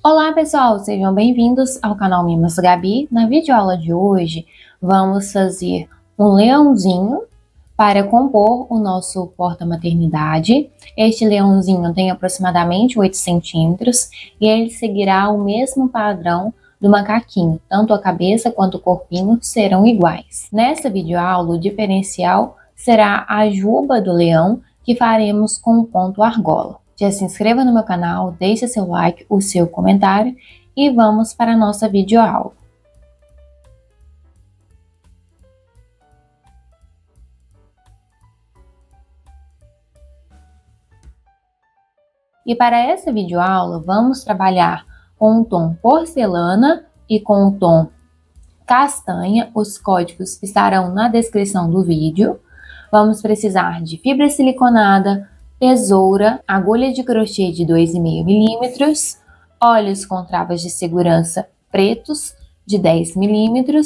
Olá pessoal, sejam bem-vindos ao canal Mimas Gabi. Na videoaula de hoje vamos fazer um leãozinho para compor o nosso porta-maternidade. Este leãozinho tem aproximadamente 8 centímetros e ele seguirá o mesmo padrão do macaquinho, tanto a cabeça quanto o corpinho serão iguais. Nesta videoaula o diferencial será a juba do leão que faremos com o ponto argola. Já se inscreva no meu canal, deixe seu like, o seu comentário e vamos para a nossa videoaula. E para essa videoaula vamos trabalhar com o tom porcelana e com o tom castanha. Os códigos estarão na descrição do vídeo. Vamos precisar de fibra siliconada, tesoura, agulha de crochê de 2,5 mm, olhos com travas de segurança pretos de 10 mm,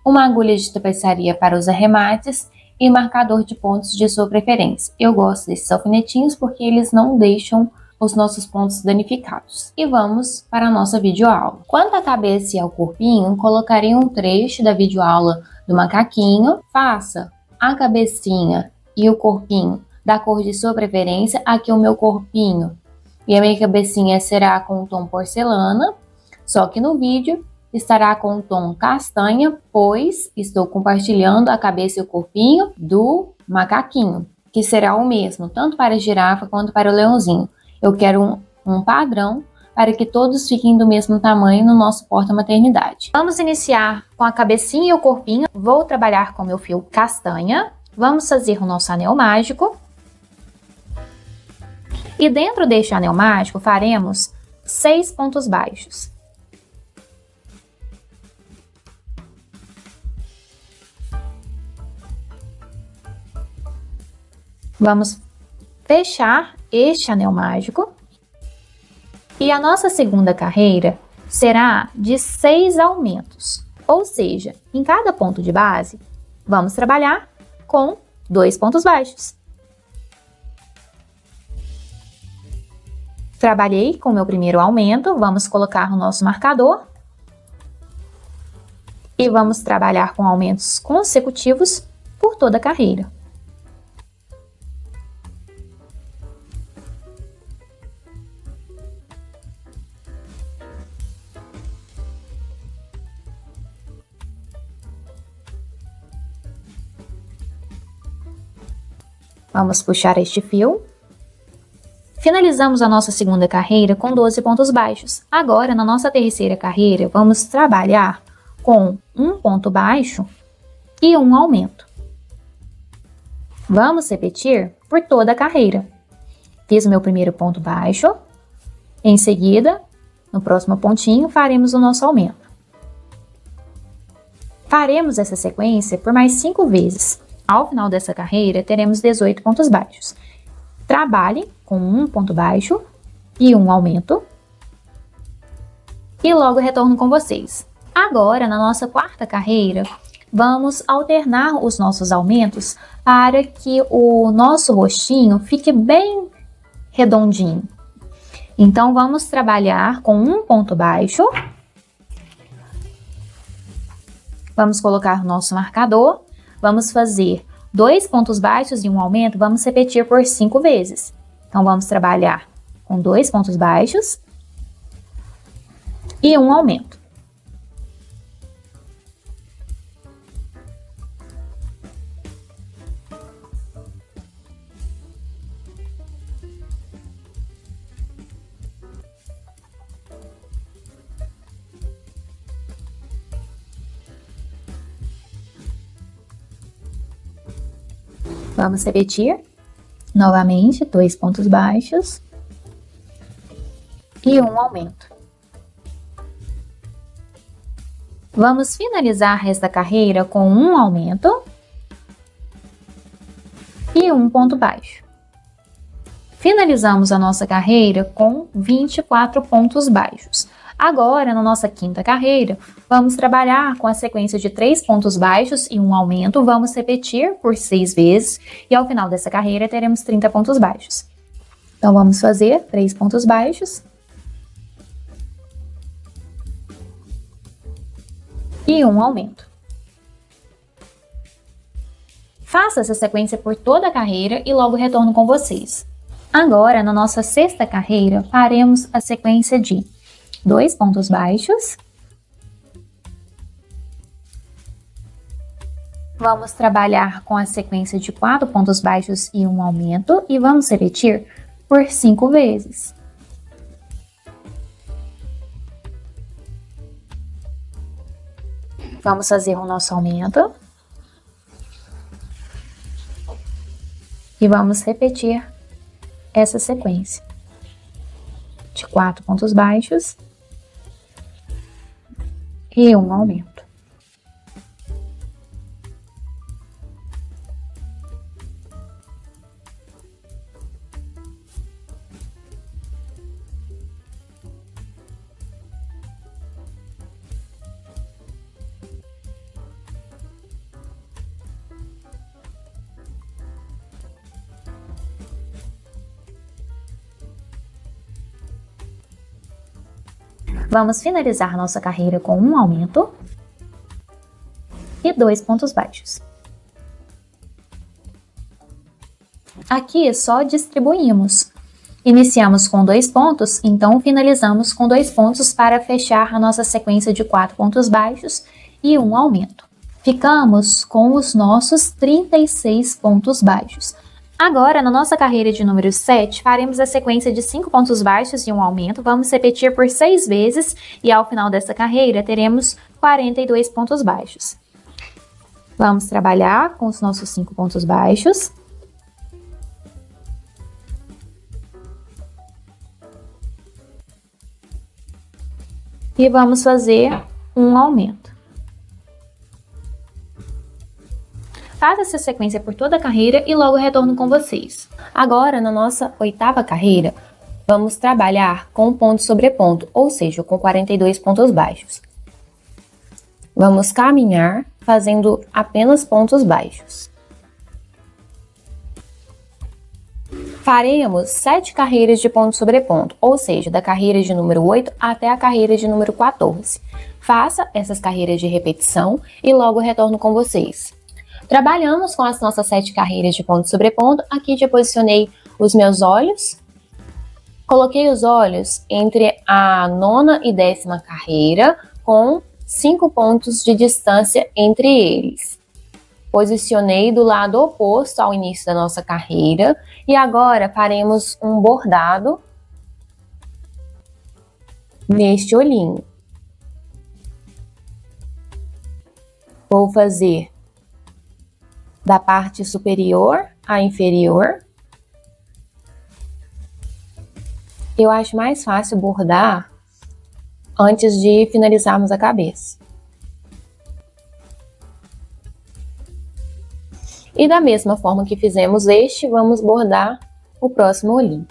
uma agulha de tapeçaria para os arremates e marcador de pontos de sua preferência. Eu gosto desses alfinetinhos porque eles não deixam os nossos pontos danificados. E vamos para a nossa videoaula. Quanto à cabeça e ao corpinho, colocarei um trecho da videoaula do macaquinho. Faça a cabecinha e o corpinho da cor de sua preferência. Aqui o meu corpinho e a minha cabecinha será com o tom porcelana, só que no vídeo estará com o tom castanha, pois estou compartilhando a cabeça e o corpinho do macaquinho, que será o mesmo, tanto para a girafa quanto para o leãozinho. Eu quero um padrão para que todos fiquem do mesmo tamanho no nosso porta-maternidade. Vamos iniciar com a cabecinha e o corpinho. Vou trabalhar com meu fio castanha. Vamos fazer o nosso anel mágico. E dentro deste anel mágico faremos 6 pontos baixos. Vamos fechar este anel mágico. E a nossa segunda carreira será de 6 aumentos. Ou seja, em cada ponto de base, vamos trabalhar com 2 pontos baixos. Trabalhei com o meu primeiro aumento, vamos colocar o nosso marcador. E vamos trabalhar com aumentos consecutivos por toda a carreira. Vamos puxar este fio. Finalizamos a nossa segunda carreira com 12 pontos baixos. Agora, na nossa terceira carreira, vamos trabalhar com um ponto baixo e um aumento. Vamos repetir por toda a carreira. Fiz o meu primeiro ponto baixo. Em seguida, no próximo pontinho, faremos o nosso aumento. Faremos essa sequência por mais 5 vezes. Ao final dessa carreira, teremos 18 pontos baixos. Trabalhe com um ponto baixo e um aumento. E logo retorno com vocês. Agora, na nossa quarta carreira, vamos alternar os nossos aumentos para que o nosso rostinho fique bem redondinho. Então, vamos trabalhar com um ponto baixo. Vamos colocar o nosso marcador. Vamos fazer 2 pontos baixos e um aumento, vamos repetir por 5 vezes. Então, vamos trabalhar com 2 pontos baixos e um aumento. Vamos repetir novamente 2 pontos baixos e um aumento. Vamos finalizar esta carreira com um aumento e um ponto baixo. Finalizamos a nossa carreira com 24 pontos baixos. Agora, na nossa quinta carreira, vamos trabalhar com a sequência de 3 pontos baixos e um aumento. Vamos repetir por 6 vezes e ao final dessa carreira teremos 30 pontos baixos. Então, vamos fazer 3 pontos baixos e um aumento. Faça essa sequência por toda a carreira e logo retorno com vocês. Agora, na nossa sexta carreira, faremos a sequência de 2 pontos baixos. Vamos trabalhar com a sequência de 4 pontos baixos e um aumento e vamos repetir por 5 vezes. Vamos fazer o nosso aumento. E vamos repetir essa sequência de 4 pontos baixos e um aumento. Vamos finalizar nossa carreira com um aumento e 2 pontos baixos. Aqui só distribuímos. Iniciamos com 2 pontos, então finalizamos com 2 pontos para fechar a nossa sequência de 4 pontos baixos e um aumento. Ficamos com os nossos 36 pontos baixos. Agora, na nossa carreira de número 7, faremos a sequência de 5 pontos baixos e um aumento. Vamos repetir por 6 vezes e ao final dessa carreira teremos 42 pontos baixos. Vamos trabalhar com os nossos 5 pontos baixos. E vamos fazer um aumento. Faça essa sequência por toda a carreira e logo retorno com vocês. Agora, na nossa oitava carreira, vamos trabalhar com ponto sobre ponto, ou seja, com 42 pontos baixos. Vamos caminhar fazendo apenas pontos baixos. Faremos 7 carreiras de ponto sobre ponto, ou seja, da carreira de número 8 até a carreira de número 14. Faça essas carreiras de repetição e logo retorno com vocês. Trabalhamos com as nossas 7 carreiras de ponto sobre ponto. Aqui já posicionei os meus olhos. Coloquei os olhos entre a 9ª e 10ª carreira, com 5 pontos de distância entre eles. Posicionei do lado oposto ao início da nossa carreira. E agora faremos um bordado neste olhinho. Vou fazer da parte superior à inferior. Eu acho mais fácil bordar antes de finalizarmos a cabeça. E da mesma forma que fizemos este, vamos bordar o próximo olhinho.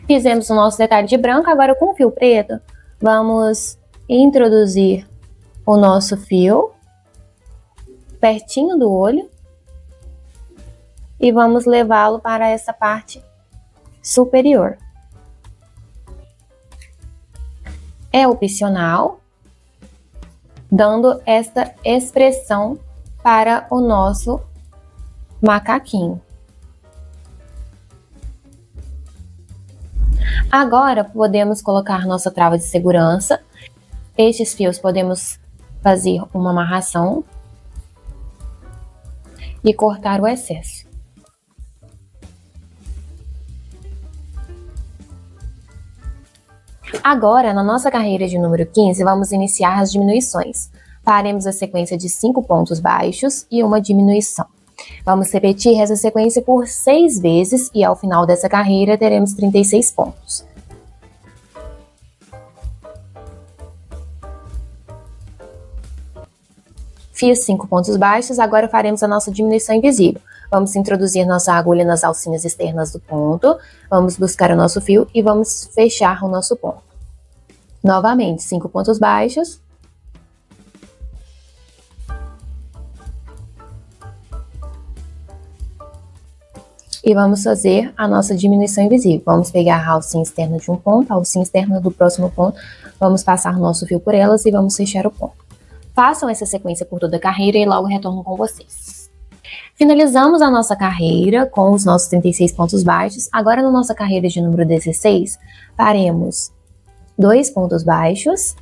Fizemos o nosso detalhe de branco, agora com o fio preto, vamos introduzir o nosso fio pertinho do olho e vamos levá-lo para essa parte superior. É opcional, dando esta expressão para o nosso macaquinho. Agora podemos colocar nossa trava de segurança. Estes fios podemos fazer uma amarração e cortar o excesso. Agora, na nossa carreira de número 15, vamos iniciar as diminuições. Faremos a sequência de 5 pontos baixos e uma diminuição. Vamos repetir essa sequência por 6 vezes e ao final dessa carreira teremos 36 pontos. Fiz 5 pontos baixos, agora faremos a nossa diminuição invisível. Vamos introduzir nossa agulha nas alcinhas externas do ponto, vamos buscar o nosso fio e vamos fechar o nosso ponto. Novamente, 5 pontos baixos. E vamos fazer a nossa diminuição invisível. Vamos pegar a alcinha externa de um ponto, a alcinha externa do próximo ponto, vamos passar o nosso fio por elas e vamos fechar o ponto. Façam essa sequência por toda a carreira e logo retorno com vocês. Finalizamos a nossa carreira com os nossos 36 pontos baixos. Agora, na nossa carreira de número 16, faremos 2 pontos baixos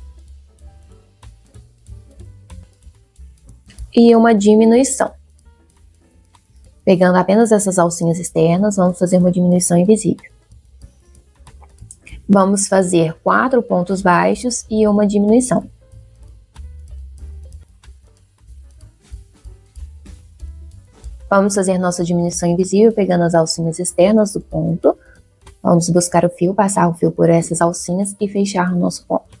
e uma diminuição. Pegando apenas essas alcinhas externas, vamos fazer uma diminuição invisível. Vamos fazer 4 pontos baixos e uma diminuição. Vamos fazer nossa diminuição invisível pegando as alcinhas externas do ponto. Vamos buscar o fio, passar o fio por essas alcinhas e fechar o nosso ponto.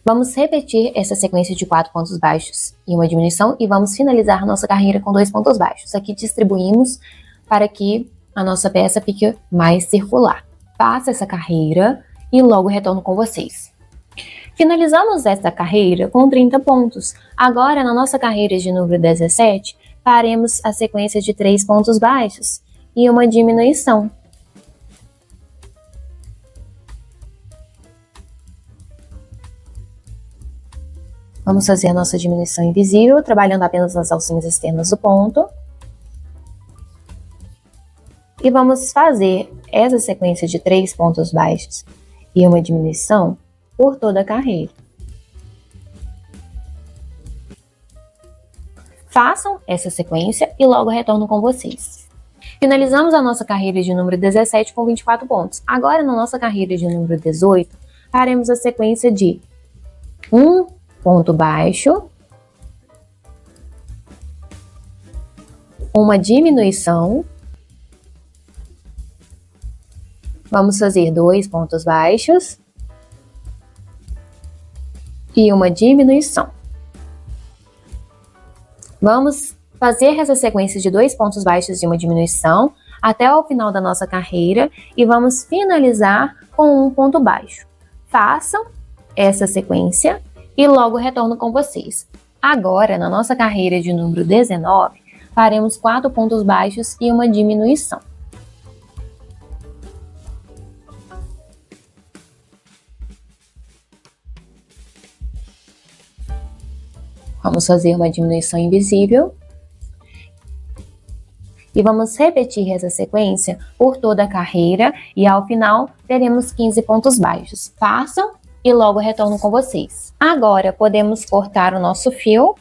Vamos repetir essa sequência de 4 pontos baixos e uma diminuição e vamos finalizar nossa carreira com 2 pontos baixos. Aqui distribuímos para que a nossa peça fique mais circular. Faça essa carreira e logo retorno com vocês. Finalizamos esta carreira com 30 pontos. Agora, na nossa carreira de número 17, faremos a sequência de 3 pontos baixos e uma diminuição. Vamos fazer a nossa diminuição invisível, trabalhando apenas nas alcinhas externas do ponto. E vamos fazer essa sequência de 3 pontos baixos e uma diminuição por toda a carreira. Façam essa sequência e logo retorno com vocês. Finalizamos a nossa carreira de número 17 com 24 pontos. Agora, na nossa carreira de número 18, faremos a sequência de 1 ponto baixo, uma diminuição, vamos fazer 2 pontos baixos e uma diminuição. Vamos fazer essa sequência de 2 pontos baixos e uma diminuição até o final da nossa carreira e vamos finalizar com 1 ponto baixo. Façam essa sequência e logo retorno com vocês. Agora, na nossa carreira de número 19, faremos 4 pontos baixos e uma diminuição. Vamos fazer uma diminuição invisível. E vamos repetir essa sequência por toda a carreira e ao final teremos 15 pontos baixos. Façam e logo retorno com vocês. Agora podemos cortar o nosso fio,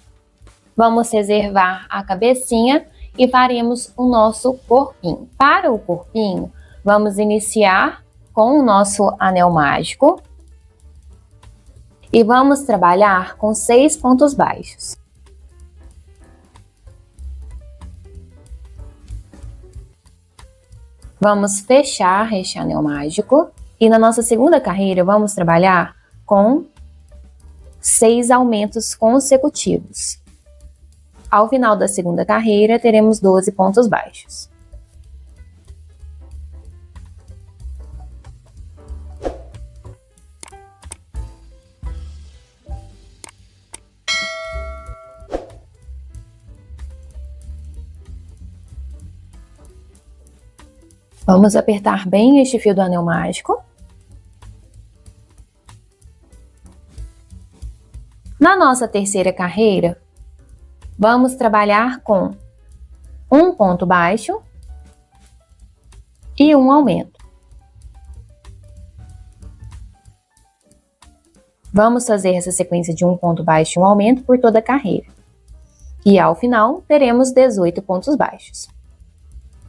vamos reservar a cabecinha e faremos o nosso corpinho. Para o corpinho, vamos iniciar com o nosso anel mágico e vamos trabalhar com 6 pontos baixos. Vamos fechar este anel mágico e na nossa segunda carreira vamos trabalhar com 6 aumentos consecutivos. Ao final da segunda carreira, teremos 12 pontos baixos. Vamos apertar bem este fio do anel mágico. Na nossa terceira carreira, vamos trabalhar com 1 ponto baixo e 1 aumento. Vamos fazer essa sequência de 1 ponto baixo e 1 aumento por toda a carreira. E ao final, teremos 18 pontos baixos.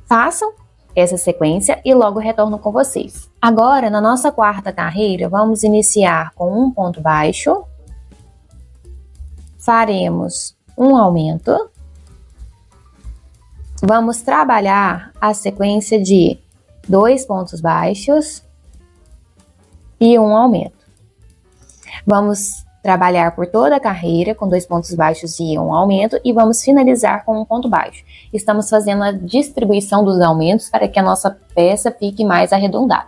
Façam essa sequência e logo retorno com vocês. Agora, na nossa quarta carreira, vamos iniciar com 1 ponto baixo. Faremos 1 aumento. Vamos trabalhar a sequência de 2 pontos baixos e 1 aumento. Vamos trabalhar por toda a carreira com 2 pontos baixos e um aumento e vamos finalizar com um ponto baixo. Estamos fazendo a distribuição dos aumentos para que a nossa peça fique mais arredondada.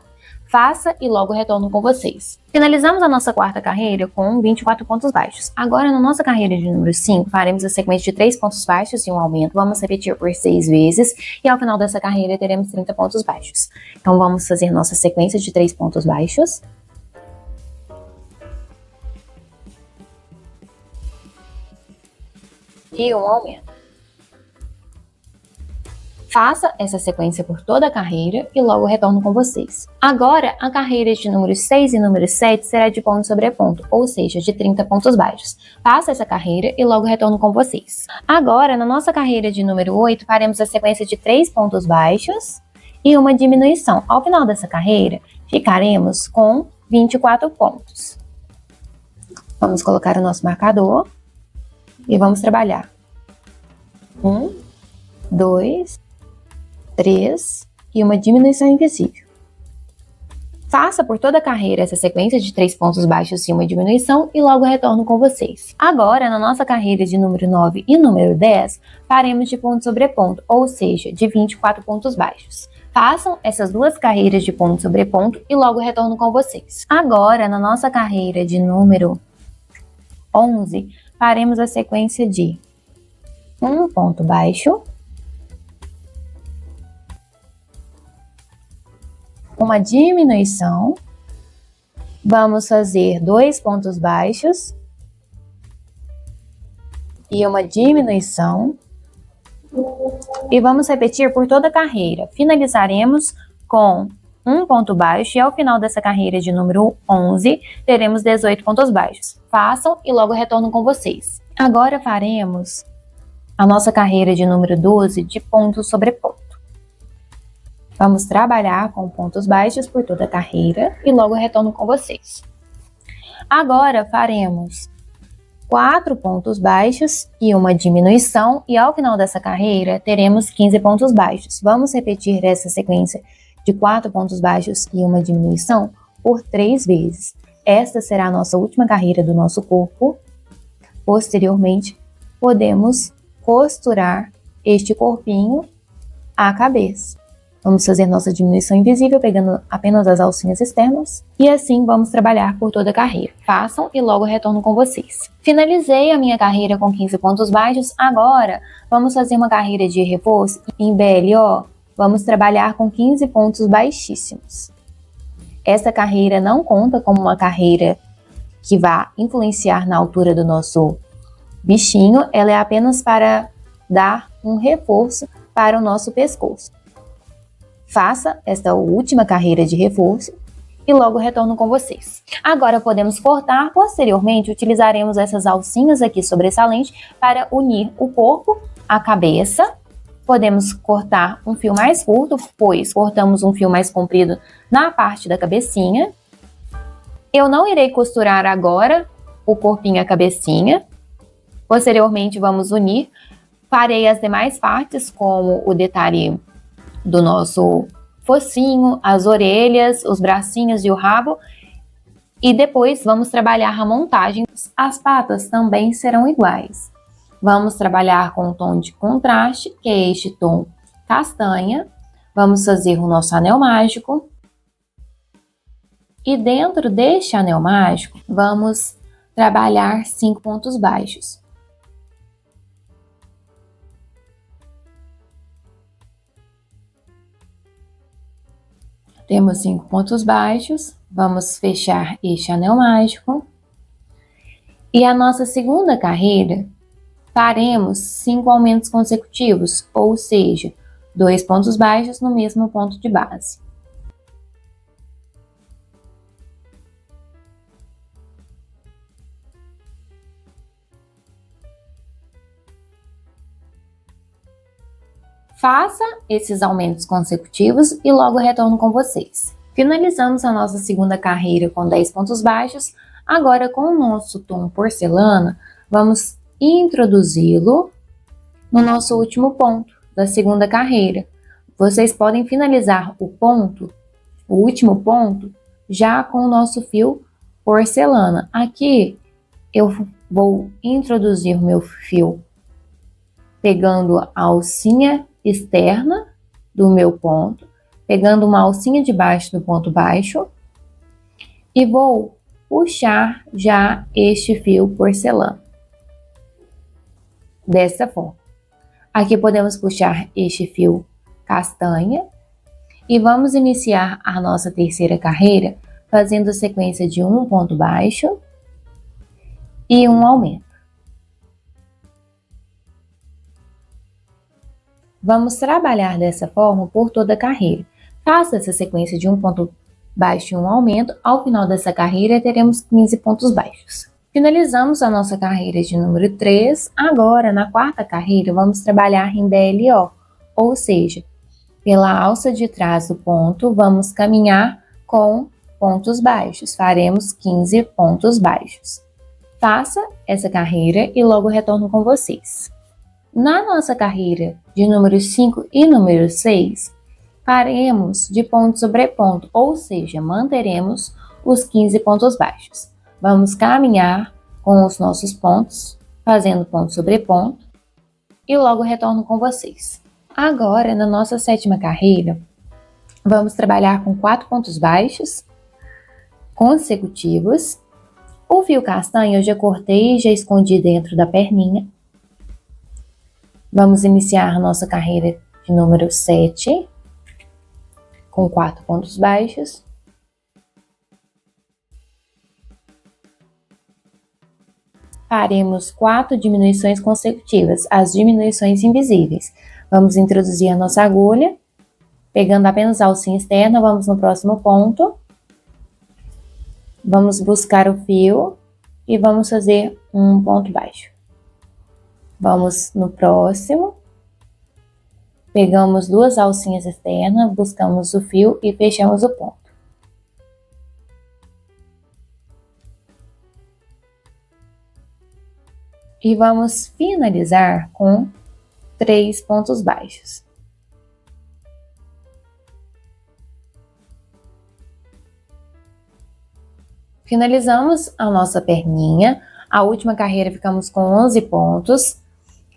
Faça e logo retorno com vocês. Finalizamos a nossa quarta carreira com 24 pontos baixos. Agora, na nossa carreira de número 5, faremos a sequência de 3 pontos baixos e um aumento. Vamos repetir por 6 vezes e ao final dessa carreira teremos 30 pontos baixos. Então, vamos fazer nossa sequência de 3 pontos baixos. E um aumento. Faça essa sequência por toda a carreira e logo retorno com vocês. Agora, a carreira de número 6 e número 7 será de ponto sobre ponto, ou seja, de 30 pontos baixos. Faça essa carreira e logo retorno com vocês. Agora, na nossa carreira de número 8, faremos a sequência de 3 pontos baixos e uma diminuição. Ao final dessa carreira, ficaremos com 24 pontos. Vamos colocar o nosso marcador e vamos trabalhar. 1, 2, 3 e uma diminuição invisível. Faça por toda a carreira essa sequência de 3 pontos baixos e uma diminuição e logo retorno com vocês. Agora, na nossa carreira de número 9 e número 10, faremos de ponto sobre ponto, ou seja, de 24 pontos baixos. Façam essas duas carreiras de ponto sobre ponto e logo retorno com vocês. Agora, na nossa carreira de número 11, faremos a sequência de um ponto baixo, uma diminuição, vamos fazer 2 pontos baixos e uma diminuição e vamos repetir por toda a carreira. Finalizaremos com um ponto baixo e ao final dessa carreira de número 11 teremos 18 pontos baixos. Façam e logo retorno com vocês. Agora faremos a nossa carreira de número 12 de ponto sobre ponto. Vamos trabalhar com pontos baixos por toda a carreira e logo retorno com vocês. Agora faremos 4 pontos baixos e uma diminuição e ao final dessa carreira teremos 15 pontos baixos. Vamos repetir essa sequência de 4 pontos baixos e uma diminuição por 3 vezes. Esta será a nossa última carreira do nosso corpo. Posteriormente, podemos costurar este corpinho à cabeça. Vamos fazer nossa diminuição invisível, pegando apenas as alcinhas externas. E assim vamos trabalhar por toda a carreira. Façam e logo retorno com vocês. Finalizei a minha carreira com 15 pontos baixos. Agora, vamos fazer uma carreira de reforço. Em BLO, vamos trabalhar com 15 pontos baixíssimos. Essa carreira não conta como uma carreira que vá influenciar na altura do nosso bichinho. Ela é apenas para dar um reforço para o nosso pescoço. Faça esta última carreira de reforço e logo retorno com vocês. Agora podemos cortar, posteriormente utilizaremos essas alcinhas aqui sobressalentes para unir o corpo à cabeça. Podemos cortar um fio mais curto, pois cortamos um fio mais comprido na parte da cabecinha. Eu não irei costurar agora o corpinho à cabecinha. Posteriormente vamos unir. Farei as demais partes, como o detalhe do nosso focinho, as orelhas, os bracinhos e o rabo. E depois vamos trabalhar a montagem. As patas também serão iguais. Vamos trabalhar com o tom de contraste, que é este tom castanha. Vamos fazer o nosso anel mágico. E dentro deste anel mágico, vamos trabalhar 5 pontos baixos. Temos 5 pontos baixos, vamos fechar este anel mágico. E a nossa segunda carreira, faremos 5 aumentos consecutivos, ou seja, 2 pontos baixos no mesmo ponto de base. Faça esses aumentos consecutivos e logo retorno com vocês. Finalizamos a nossa segunda carreira com 10 pontos baixos. Agora, com o nosso tom porcelana, vamos introduzi-lo no nosso último ponto da segunda carreira. Vocês podem finalizar o último ponto, já com o nosso fio porcelana. Aqui eu vou introduzir o meu fio pegando a alcinha externa do meu ponto, pegando uma alcinha de baixo do ponto baixo e vou puxar já este fio porcelana. Dessa forma. Aqui podemos puxar este fio castanha e vamos iniciar a nossa terceira carreira fazendo sequência de um ponto baixo e um aumento. Vamos trabalhar dessa forma por toda a carreira. Faça essa sequência de um ponto baixo e um aumento. Ao final dessa carreira, teremos 15 pontos baixos. Finalizamos a nossa carreira de número 3. Agora, na quarta carreira, vamos trabalhar em BLO, ou seja, pela alça de trás do ponto, vamos caminhar com pontos baixos. Faremos 15 pontos baixos. Faça essa carreira e logo retorno com vocês. Na nossa carreira de número 5 e número 6, faremos de ponto sobre ponto, ou seja, manteremos os 15 pontos baixos. Vamos caminhar com os nossos pontos, fazendo ponto sobre ponto, e logo retorno com vocês. Agora, na nossa sétima carreira, vamos trabalhar com 4 pontos baixos consecutivos. O fio castanho eu já cortei e já escondi dentro da perninha. Vamos iniciar nossa carreira de número 7, com 4 pontos baixos. Faremos 4 diminuições consecutivas, as diminuições invisíveis. Vamos introduzir a nossa agulha, pegando apenas a alcinha externa, vamos no próximo ponto. Vamos buscar o fio e vamos fazer um ponto baixo. Vamos no próximo, pegamos 2 alcinhas externas, buscamos o fio e fechamos o ponto. E vamos finalizar com 3 pontos baixos. Finalizamos a nossa perninha. A última carreira ficamos com 11 pontos.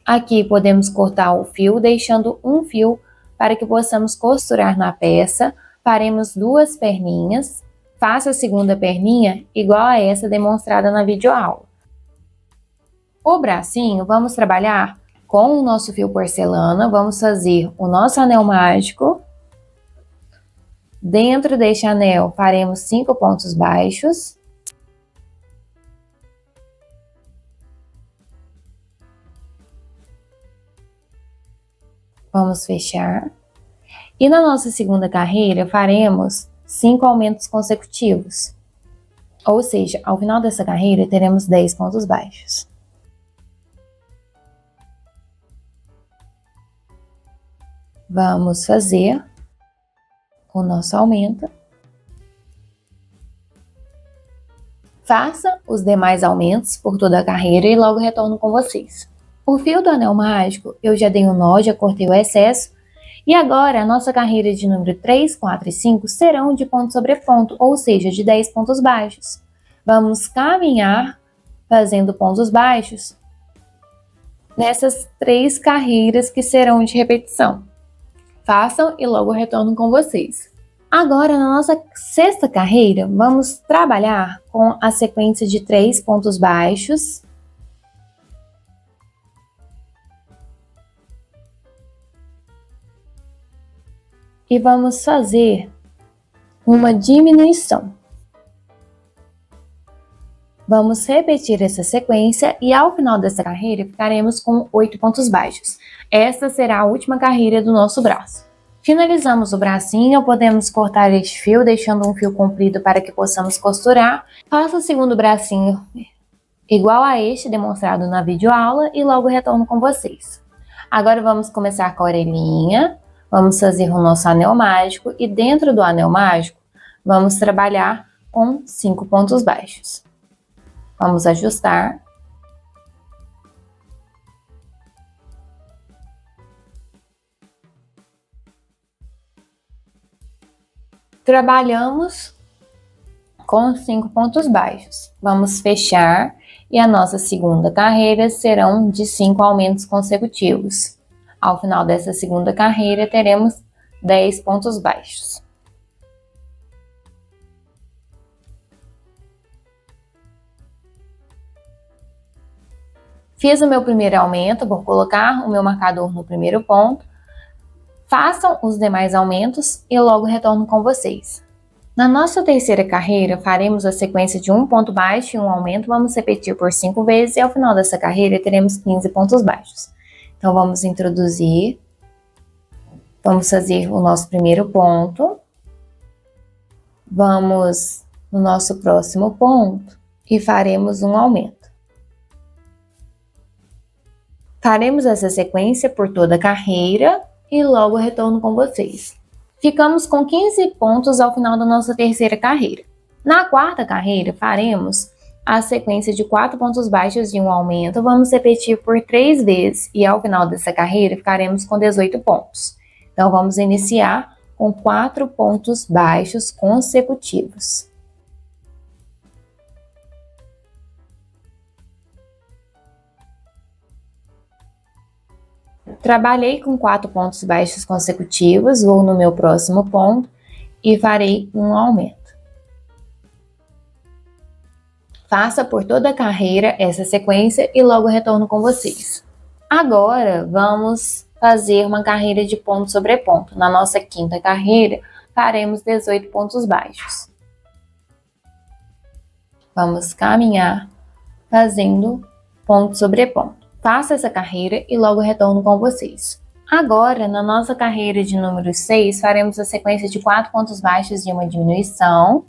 Aqui podemos cortar o fio, deixando um fio para que possamos costurar na peça. Faremos 2 perninhas. Faça a segunda perninha igual a essa demonstrada na videoaula. O bracinho, vamos trabalhar com o nosso fio porcelana. Vamos fazer o nosso anel mágico. Dentro deste anel, faremos 5 pontos baixos. Vamos fechar. E na nossa segunda carreira, faremos 5 aumentos consecutivos. Ou seja, ao final dessa carreira, teremos 10 pontos baixos. Vamos fazer o nosso aumento. Faça os demais aumentos por toda a carreira e logo retorno com vocês. O fio do anel mágico, eu já dei um nó, já cortei o excesso. E agora, a nossa carreira de número 3, 4 e 5 serão de ponto sobre ponto, ou seja, de 10 pontos baixos. Vamos caminhar fazendo pontos baixos nessas 3 carreiras que serão de repetição. Façam e logo retorno com vocês. Agora, na nossa sexta carreira, vamos trabalhar com a sequência de 3 pontos baixos. E vamos fazer uma diminuição. Vamos repetir essa sequência e ao final dessa carreira ficaremos com 8 pontos baixos. Esta será a última carreira do nosso braço. Finalizamos o bracinho, podemos cortar este fio, deixando um fio comprido para que possamos costurar. Faça o segundo bracinho igual a este demonstrado na videoaula e logo retorno com vocês. Agora vamos começar com a orelhinha. Vamos fazer o nosso anel mágico e dentro do anel mágico vamos trabalhar com 5 pontos baixos. Vamos ajustar. Trabalhamos com 5 pontos baixos. Vamos fechar e a nossa segunda carreira serão de 5 aumentos consecutivos. Ao final dessa segunda carreira, teremos 10 pontos baixos. Fiz o meu primeiro aumento, vou colocar o meu marcador no primeiro ponto. Façam os demais aumentos e logo retorno com vocês. Na nossa terceira carreira, faremos a sequência de um ponto baixo e um aumento. Vamos repetir por 5 vezes e ao final dessa carreira teremos 15 pontos baixos. Então, vamos introduzir. Vamos fazer o nosso primeiro ponto. Vamos no nosso próximo ponto e faremos um aumento. Faremos essa sequência por toda a carreira e logo retorno com vocês. Ficamos com 15 pontos ao final da nossa terceira carreira. Na quarta carreira, faremos a sequência de 4 pontos baixos e um aumento. Vamos repetir por 3 vezes e ao final dessa carreira ficaremos com 18 pontos. Então, vamos iniciar com 4 pontos baixos consecutivos. Trabalhei com 4 pontos baixos consecutivos, vou no meu próximo ponto e farei um aumento. Faça por toda a carreira essa sequência e logo retorno com vocês. Agora, vamos fazer uma carreira de ponto sobre ponto. Na nossa quinta carreira, faremos 18 pontos baixos. Vamos caminhar fazendo ponto sobre ponto. Faça essa carreira e logo retorno com vocês. Agora, na nossa carreira de número 6, faremos a sequência de 4 pontos baixos e uma diminuição.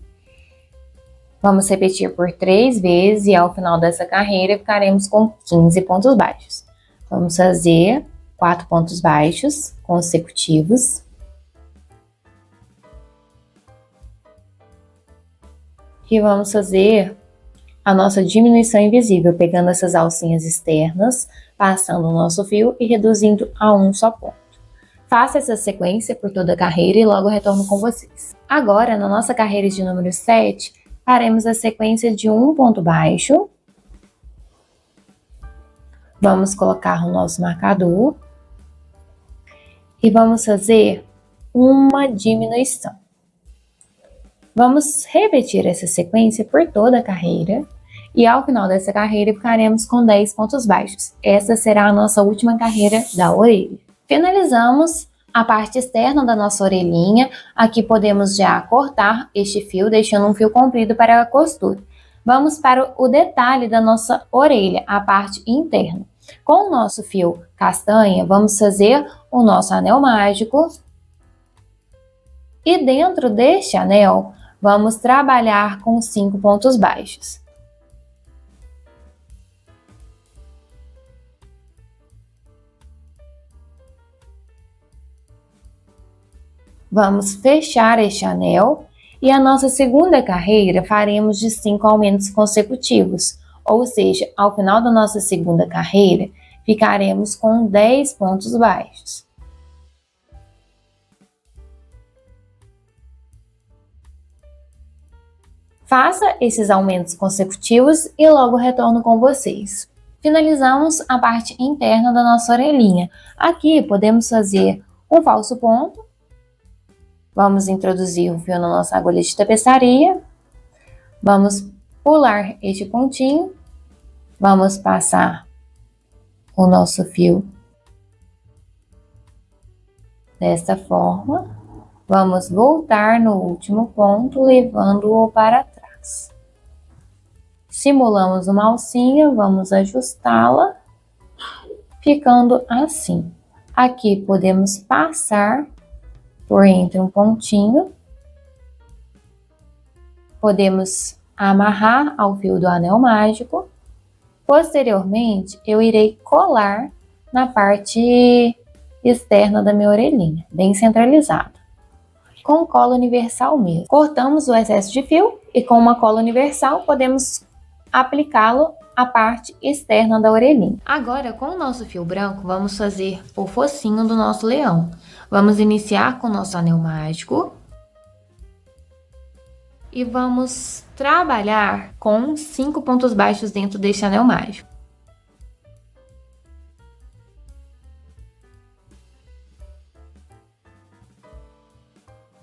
Vamos repetir por 3 vezes e ao final dessa carreira ficaremos com 15 pontos baixos. Vamos fazer 4 pontos baixos consecutivos. E vamos fazer a nossa diminuição invisível, pegando essas alcinhas externas, passando o nosso fio e reduzindo a um só ponto. Faça essa sequência por toda a carreira e logo retorno com vocês. Agora, na nossa carreira de número 7, faremos a sequência de um ponto baixo. Vamos colocar o nosso marcador e vamos fazer uma diminuição. Vamos repetir essa sequência por toda a carreira e ao final dessa carreira ficaremos com 10 pontos baixos. Essa será a nossa última carreira da orelha. Finalizamos a parte externa da nossa orelhinha. Aqui podemos já cortar este fio, deixando um fio comprido para a costura. Vamos para o detalhe da nossa orelha, a parte interna. Com o nosso fio castanha, vamos fazer o nosso anel mágico. E dentro deste anel, vamos trabalhar com 5 pontos baixos. Vamos fechar este anel e a nossa segunda carreira faremos de 5 aumentos consecutivos, ou seja, ao final da nossa segunda carreira, ficaremos com 10 pontos baixos. Faça esses aumentos consecutivos e logo retorno com vocês. Finalizamos a parte interna da nossa orelhinha. Aqui podemos fazer um falso ponto. Vamos introduzir o fio na nossa agulha de tapeçaria. Vamos pular este pontinho. Vamos passar o nosso fio desta forma. Vamos voltar no último ponto, levando-o para trás. Simulamos uma alcinha, vamos ajustá-la, ficando assim. Aqui podemos passar por entre um pontinho. Podemos amarrar ao fio do anel mágico. Posteriormente, eu irei colar na parte externa da minha orelhinha, bem centralizada, com cola universal mesmo. Cortamos o excesso de fio e com uma cola universal podemos aplicá-lo à parte externa da orelhinha. Agora, com o nosso fio branco, vamos fazer o focinho do nosso leão. Vamos iniciar com o nosso anel mágico. e vamos trabalhar com 5 pontos baixos dentro deste anel mágico.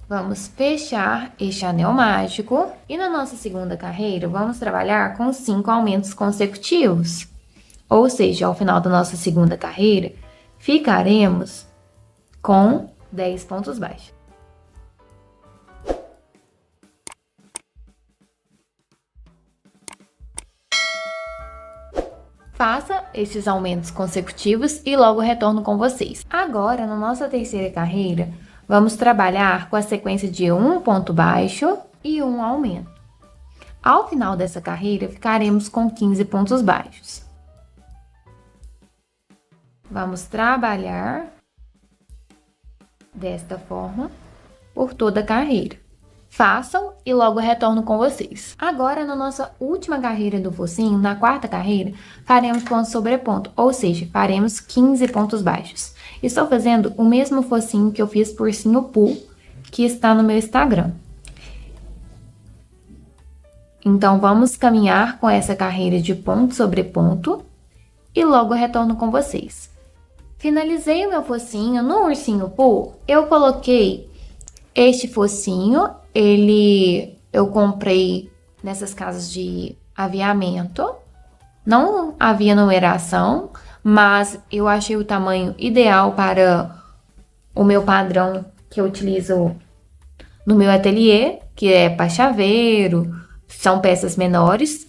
Vamos fechar este anel mágico e na nossa segunda carreira vamos trabalhar com 5 aumentos consecutivos. Ou seja, ao final da nossa segunda carreira, ficaremos com 10 pontos baixos. Faça esses aumentos consecutivos e logo retorno com vocês. Agora, na nossa terceira carreira, vamos trabalhar com a sequência de um ponto baixo e um aumento. Ao final dessa carreira, ficaremos com 15 pontos baixos. Vamos trabalhar desta forma por toda a carreira. Façam e logo retorno com vocês. Agora, na nossa última carreira do focinho, na quarta carreira, faremos ponto sobre ponto, ou seja, faremos 15 pontos baixos. Estou fazendo o mesmo focinho que eu fiz por Ursinho Pooh, que está no meu Instagram. Então, vamos caminhar com essa carreira de ponto sobre ponto e logo retorno com vocês. Finalizei o meu focinho no Ursinho Pooh, eu coloquei este focinho, eu comprei nessas casas de aviamento, não havia numeração, mas eu achei o tamanho ideal para o meu padrão que eu utilizo no meu ateliê, que é para chaveiro, são peças menores.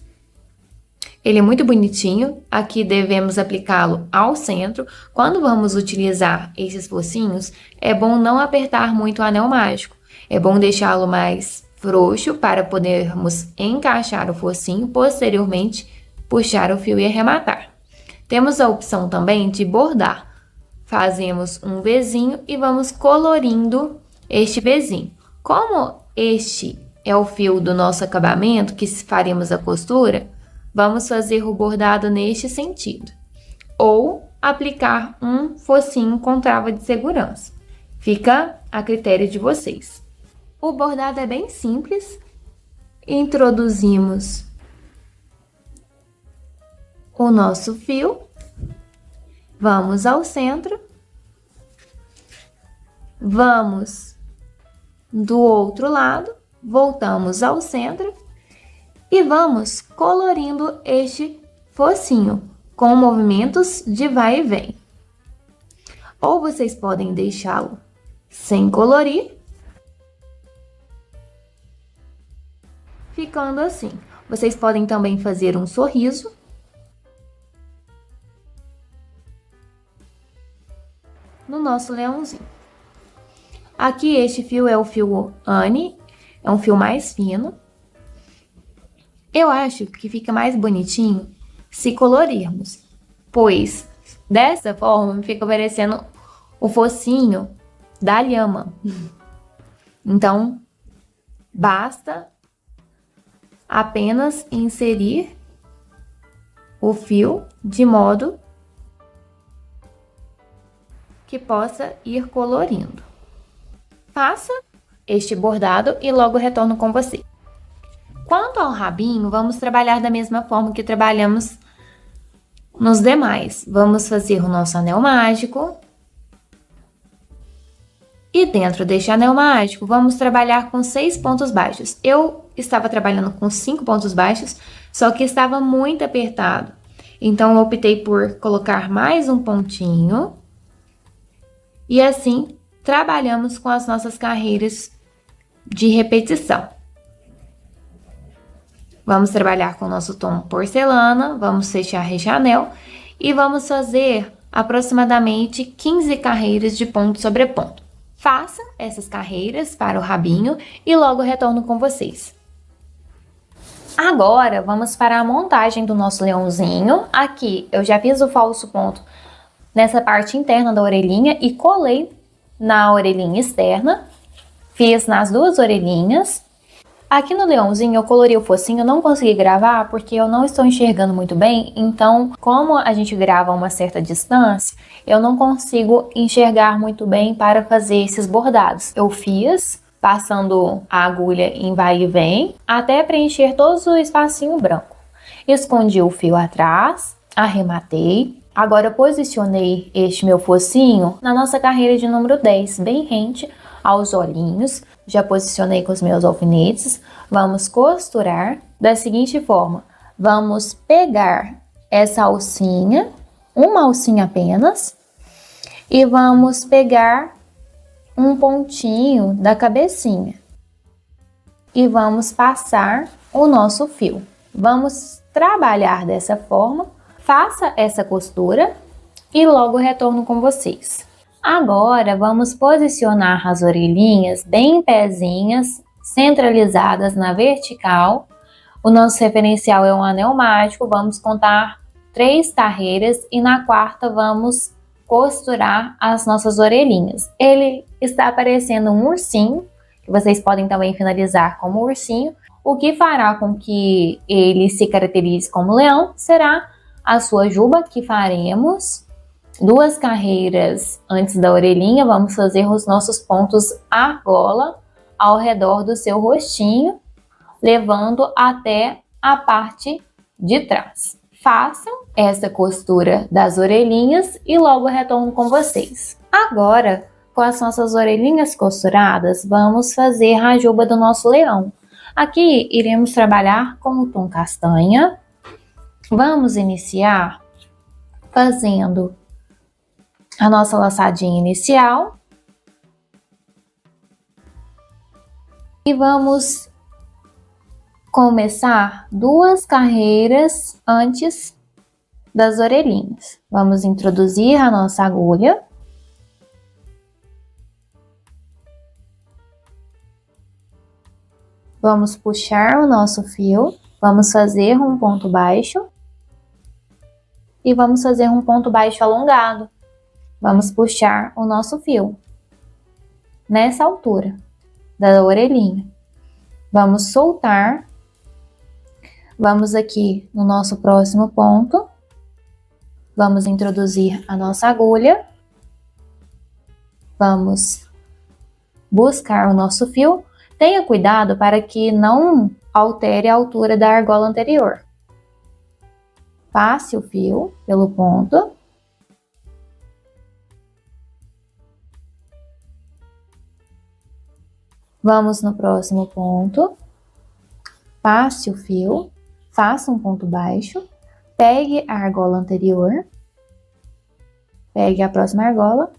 Ele é muito bonitinho, aqui devemos aplicá-lo ao centro. Quando vamos utilizar esses focinhos, é bom não apertar muito o anel mágico. É bom deixá-lo mais frouxo para podermos encaixar o focinho, posteriormente puxar o fio e arrematar. Temos a opção também de bordar. Fazemos um Vzinho e vamos colorindo este Vzinho. Como este é o fio do nosso acabamento, que faremos a costura, vamos fazer o bordado neste sentido. Ou aplicar um focinho com trava de segurança. Fica a critério de vocês. O bordado é bem simples. Introduzimos o nosso fio. Vamos ao centro. Vamos do outro lado. Voltamos ao centro. E vamos colorindo este focinho com movimentos de vai e vem. Ou vocês podem deixá-lo sem colorir, ficando assim. Vocês podem também fazer um sorriso. No nosso leãozinho. Aqui este fio é o fio Anne, é um fio mais fino. Eu acho que fica mais bonitinho se colorirmos, pois dessa forma fica parecendo o focinho da lhama. Então, basta apenas inserir o fio de modo que possa ir colorindo. Faça este bordado e logo retorno com você. Quanto ao rabinho, vamos trabalhar da mesma forma que trabalhamos nos demais. Vamos fazer o nosso anel mágico. E dentro deste anel mágico, vamos trabalhar com 6 pontos baixos. Eu estava trabalhando com 5 pontos baixos, só que estava muito apertado. Então, eu optei por colocar mais um pontinho. E assim, trabalhamos com as nossas carreiras de repetição. Vamos trabalhar com o nosso tom porcelana, vamos fechar este anel e vamos fazer aproximadamente 15 carreiras de ponto sobre ponto. Faça essas carreiras para o rabinho e logo retorno com vocês. Agora, vamos para a montagem do nosso leãozinho. Aqui, eu já fiz o falso ponto nessa parte interna da orelhinha e colei na orelhinha externa. Fiz nas duas orelhinhas. Aqui no leãozinho eu colori o focinho, eu não consegui gravar porque eu não estou enxergando muito bem, então como a gente grava a uma certa distância, eu não consigo enxergar muito bem para fazer esses bordados. Eu fiz passando a agulha em vai e vem, até preencher todo o espacinho branco. Escondi o fio atrás, arrematei. Agora posicionei este meu focinho na nossa carreira de número 10, bem rente aos olhinhos. Já posicionei com os meus alfinetes. Vamos costurar da seguinte forma. Vamos pegar essa alcinha, uma alcinha apenas, e vamos pegar um pontinho da cabecinha e vamos passar o nosso fio. Vamos trabalhar dessa forma. Faça essa costura e logo retorno com vocês. Agora vamos posicionar as orelhinhas bem em pezinhas, centralizadas na vertical. O nosso referencial é um anel mágico. Vamos contar 3 carreiras e na quarta vamos costurar as nossas orelhinhas. Ele está parecendo um ursinho, que vocês podem também finalizar como ursinho. O que fará com que ele se caracterize como leão será a sua juba, que faremos 2 carreiras antes da orelhinha. Vamos fazer os nossos pontos argola ao redor do seu rostinho, levando até a parte de trás. Façam essa costura das orelhinhas e logo retorno com vocês. Agora, com as nossas orelhinhas costuradas, vamos fazer a juba do nosso leão. Aqui iremos trabalhar com o tom castanha. Vamos iniciar fazendo a nossa laçadinha inicial. E vamos começar 2 carreiras antes das orelhinhas. Vamos introduzir a nossa agulha. Vamos puxar o nosso fio. Vamos fazer um ponto baixo. E vamos fazer um ponto baixo alongado. Vamos puxar o nosso fio nessa altura da orelhinha. Vamos soltar. Vamos aqui no nosso próximo ponto. Vamos introduzir a nossa agulha. Vamos buscar o nosso fio. Tenha cuidado para que não altere a altura da argola anterior. Passe o fio pelo ponto. Vamos no próximo ponto. Passe o fio. Faça um ponto baixo. Pegue a argola anterior. Pegue a próxima argola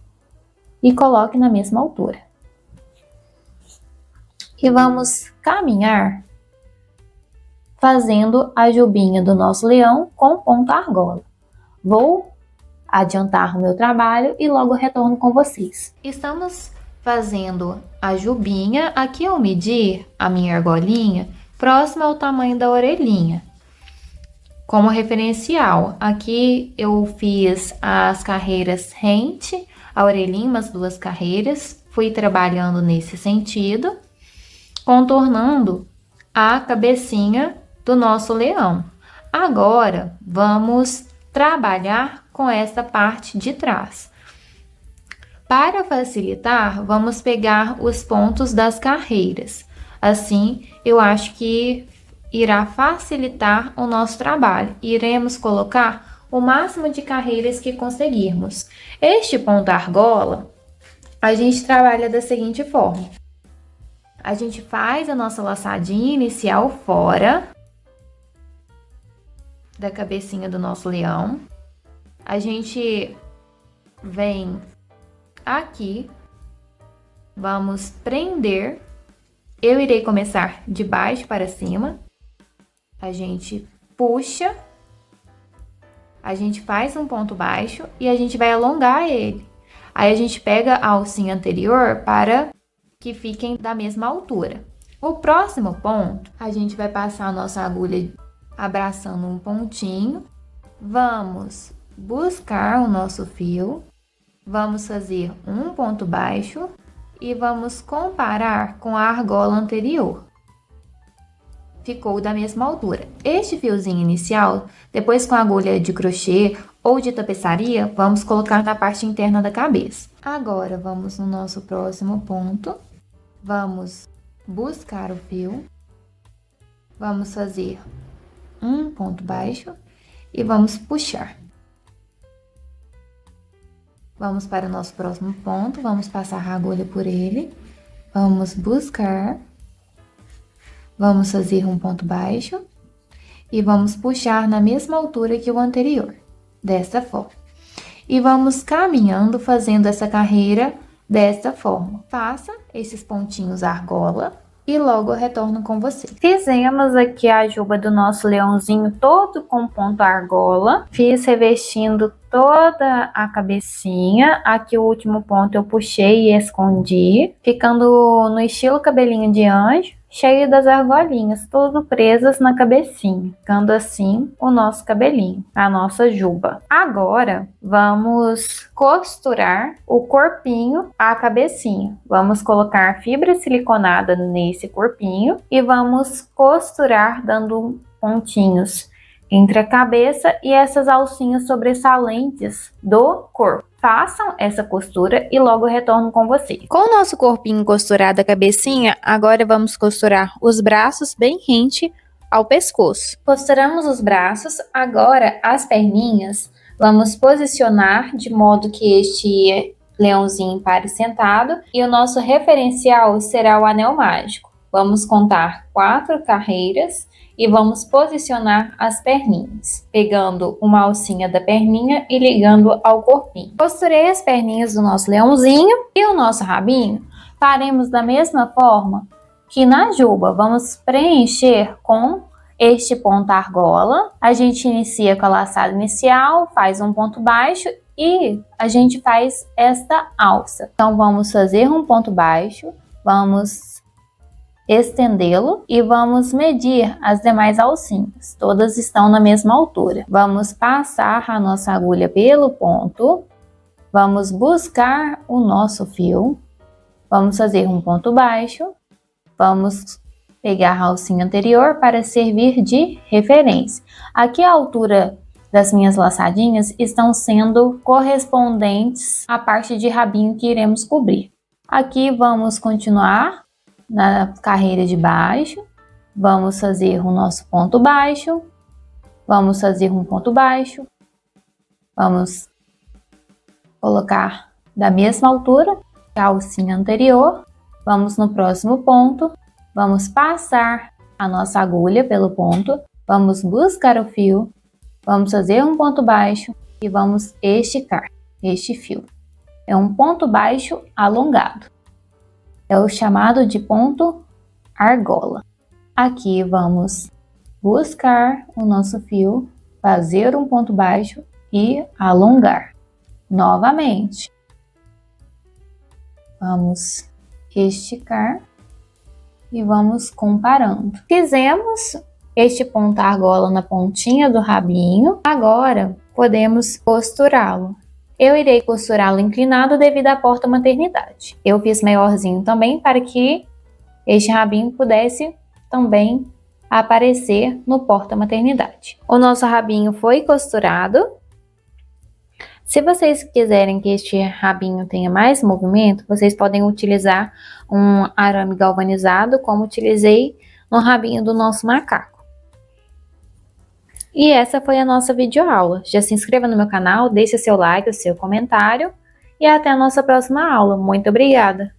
e coloque na mesma altura. E vamos caminhar fazendo a jubinha do nosso leão com ponto argola. Vou adiantar o meu trabalho e logo retorno com vocês. Estamos fazendo a jubinha. Aqui eu medi a minha argolinha próxima ao tamanho da orelhinha. Como referencial, aqui eu fiz as carreiras rente a orelhinha, umas 2 carreiras. Fui trabalhando nesse sentido, contornando a cabecinha do nosso leão. Agora, vamos trabalhar com essa parte de trás. Para facilitar, vamos pegar os pontos das carreiras. Assim, eu acho que irá facilitar o nosso trabalho. Iremos colocar o máximo de carreiras que conseguirmos. Este ponto argola, a gente trabalha da seguinte forma. A gente faz a nossa laçadinha inicial fora da cabecinha do nosso leão. A gente vem aqui, vamos prender. Eu irei começar de baixo para cima. A gente puxa, a gente faz um ponto baixo e a gente vai alongar ele. Aí a gente pega a alcinha anterior para que fiquem da mesma altura. O próximo ponto, a gente vai passar a nossa agulha abraçando um pontinho. Vamos buscar o nosso fio. Vamos fazer um ponto baixo e vamos comparar com a argola anterior. Ficou da mesma altura. Este fiozinho inicial, depois com a agulha de crochê ou de tapeçaria, vamos colocar na parte interna da cabeça. Agora, vamos no nosso próximo ponto. Vamos buscar o fio, vamos fazer um ponto baixo e vamos puxar. Vamos para o nosso próximo ponto, vamos passar a agulha por ele, vamos buscar, vamos fazer um ponto baixo e vamos puxar na mesma altura que o anterior, desta forma. E vamos caminhando fazendo essa carreira desta forma. Faça esses pontinhos argola e logo eu retorno com você. Fizemos aqui a juba do nosso leãozinho todo com ponto argola. Fiz revestindo toda a cabecinha. Aqui o último ponto eu puxei e escondi, ficando no estilo cabelinho de anjo, cheio das argolinhas, tudo presas na cabecinha, ficando assim o nosso cabelinho, a nossa juba. Agora vamos costurar o corpinho, a cabecinha. Vamos colocar fibra siliconada nesse corpinho e vamos costurar dando pontinhos entre a cabeça e essas alcinhas sobressalentes do corpo. Façam essa costura e logo eu retorno com vocês. Com o nosso corpinho costurado a cabecinha, agora vamos costurar os braços bem rente ao pescoço. Costuramos os braços, agora as perninhas vamos posicionar de modo que este leãozinho pare sentado e o nosso referencial será o anel mágico. Vamos contar 4 carreiras e vamos posicionar as perninhas, pegando uma alcinha da perninha e ligando ao corpinho. Costurei as perninhas do nosso leãozinho e o nosso rabinho. Faremos da mesma forma que na juba. Vamos preencher com este ponto argola. A gente inicia com a laçada inicial, faz um ponto baixo e a gente faz esta alça. Então vamos fazer um ponto baixo, vamos estendê-lo e vamos medir as demais alcinhas, todas estão na mesma altura. Vamos passar a nossa agulha pelo ponto, vamos buscar o nosso fio, vamos fazer um ponto baixo, vamos pegar a alcinha anterior para servir de referência. Aqui a altura das minhas laçadinhas estão sendo correspondentes à parte de rabinho que iremos cobrir. Aqui vamos continuar na carreira de baixo, vamos fazer o nosso ponto baixo, vamos fazer um ponto baixo, vamos colocar da mesma altura que a alcinha anterior, vamos no próximo ponto, vamos passar a nossa agulha pelo ponto, vamos buscar o fio, vamos fazer um ponto baixo e vamos esticar este fio. É um ponto baixo alongado. É o chamado de ponto argola. Aqui vamos buscar o nosso fio, fazer um ponto baixo e alongar. Novamente, vamos esticar e vamos comparando. Fizemos este ponto argola na pontinha do rabinho, agora podemos costurá-lo. Eu irei costurá-lo inclinado devido à porta maternidade. Eu fiz maiorzinho também para que este rabinho pudesse também aparecer no porta maternidade. O nosso rabinho foi costurado. Se vocês quiserem que este rabinho tenha mais movimento, vocês podem utilizar um arame galvanizado, como utilizei no rabinho do nosso macaco. E essa foi a nossa videoaula. Já se inscreva no meu canal, deixe seu like, o seu comentário e até a nossa próxima aula. Muito obrigada!